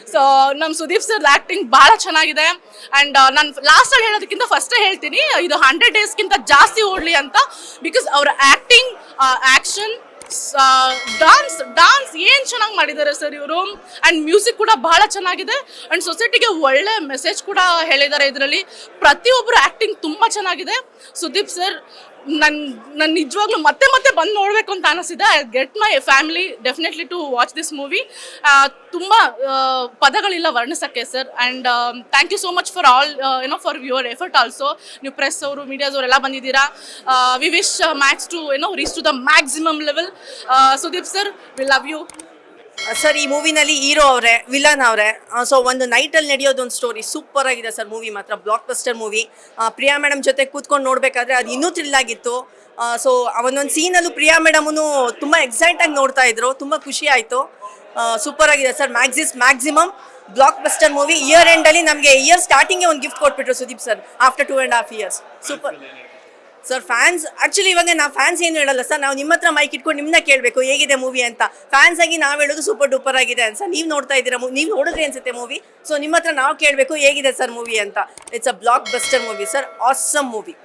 So ನಮ್ಮ Sudeep sir acting ಬಹಳ ಚೆನ್ನಾಗಿದೆ ಅಂಡ್ ನಾನು ಲಾಸ್ಟ್ ಅಲ್ಲಿ ಹೇಳೋದಕ್ಕಿಂತ ಫಸ್ಟ್ ಹೇಳ್ತೀನಿ ಇದು 100 ಡೇಸ್ಗಿಂತ ಜಾಸ್ತಿ ಓಡ್ಲಿ ಅಂತ. ಬಿಕಾಸ್ ಅವ್ರ ಆಕ್ಟಿಂಗ್, ಆಕ್ಷನ್, ಡಾನ್ಸ್ ಏನ್ ಚೆನ್ನಾಗಿ ಮಾಡಿದ್ದಾರೆ ಸರ್ ಇವರು. ಅಂಡ್ ಮ್ಯೂಸಿಕ್ ಕೂಡ ಬಹಳ ಚೆನ್ನಾಗಿದೆ ಅಂಡ್ ಸೊಸೈಟಿಗೆ ಒಳ್ಳೆ ಮೆಸೇಜ್ ಕೂಡ ಹೇಳಿದ್ದಾರೆ ಇದರಲ್ಲಿ. ಪ್ರತಿಯೊಬ್ಬರು ಆಕ್ಟಿಂಗ್ ತುಂಬಾ ಚೆನ್ನಾಗಿದೆ. ಸುದೀಪ್ ಸರ್ ನನ್ನ ನಿಜವಾಗ್ಲೂ ಮತ್ತೆ ಬಂದು ನೋಡಬೇಕು ಅಂತ ಅನಿಸಿದೆ. I get my family definitely to watch this movie. ತುಂಬ ಪದಗಳಿಲ್ಲ ವರ್ಣಿಸೋಕ್ಕೆ sir. And thank you so much for all for your effort also. ನೀವು ಪ್ರೆಸ್ ಅವರು, ಮೀಡಿಯಾಸ್ ಅವರೆಲ್ಲ ಬಂದಿದ್ದೀರಾ. We wish max to reach to the maximum level. Sudeep sir, we love you sir. ಈ ಮೂವಿನಲ್ಲಿ hero ಅವರೇ, ವಿಲನ್ ಅವರೇ. ಸೊ ಒಂದು ನೈಟಲ್ಲಿ ನಡೆಯೋದು ಒಂದು ಸ್ಟೋರಿ ಸೂಪರ್ ಆಗಿದೆ ಸರ್. ಮೂವಿ ಮಾತ್ರ blockbuster movie. Priya madam ಜೊತೆ ಕೂತ್ಕೊಂಡು ನೋಡಬೇಕಾದ್ರೆ ಅದು ಇನ್ನೂ ಥ್ರಿಲ್ ಆಗಿತ್ತು. ಸೊ ಅವನೊಂದು ಸೀನಲ್ಲೂ ಪ್ರಿಯಾ ಮೇಡಮೂ ತುಂಬ ಎಕ್ಸೈಟಾಗಿ ನೋಡ್ತಾ ಇದ್ರು. ತುಂಬ ಖುಷಿ ಆಯಿತು. ಸೂಪರ್ ಆಗಿದೆ sir. Maximum blockbuster movie. Year ಎಂಡಲ್ಲಿ ನಮಗೆ ಇಯರ್ ಸ್ಟಾರ್ಟಿಂಗೇ ಒಂದು ಗಿಫ್ಟ್ ಕೊಟ್ಬಿಟ್ರು Sudeep sir after 2.5 years. Super sir. Fans actually ಇವಾಗ ನಾವು ಫ್ಯಾನ್ಸ್ ಏನು ಹೇಳಲ್ಲ ಸರ್, ನಾವು ನಿಮ್ಮ ಹತ್ರ ಮೈಕ್ ಇಟ್ಕೊಂಡು ನಿಮ್ಮನ್ನ ಕೇಳಬೇಕು ಹೇಗಿದೆ ಮೂವಿ ಅಂತ. ಫ್ಯಾನ್ಸ್ ಆಗಿ ನಾವು ಹೇಳೋದು ಸೂಪರ್ ಡೂಪರ್ ಆಗಿದೆ ಅಂತ. ನೀವು ನೋಡ್ತಾ ಇದ್ದೀರಾ, ನೀವು ನೋಡಿದ್ರಿ ಅನ್ಸುತ್ತೆ ಮೂವಿ. ಸೊ ನಿಮ್ಮ ಹತ್ರ ನಾವು ಕೇಳಬೇಕು ಹೇಗಿದೆ ಸರ್ ಮೂವಿ ಅಂತ. It's a blockbuster movie sir. Awesome movie.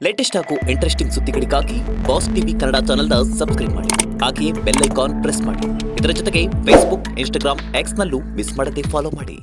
Latest ಹಾಗೂ ಇಂಟ್ರೆಸ್ಟಿಂಗ್ ಸುದ್ದಿಗಳಿಗಾಗಿ ಬಾಸ್ ಟಿವಿ ಕನ್ನಡ ಚಾನೆಲ್ನ ಸಬ್ಸ್ಕ್ರೈಬ್ ಮಾಡಿ. ಹಾಗೆಯೇ ಬೆಲ್ ಐಕಾನ್ ಪ್ರೆಸ್ ಮಾಡಿ. ಇದರ ಜೊತೆಗೆ ಫೇಸ್ಬುಕ್, ಇನ್ಸ್ಟಾಗ್ರಾಮ್, ಎಕ್ಸ್ನಲ್ಲೂ ಮಿಸ್ ಮಾಡದೆ ಫಾಲೋ ಮಾಡಿ.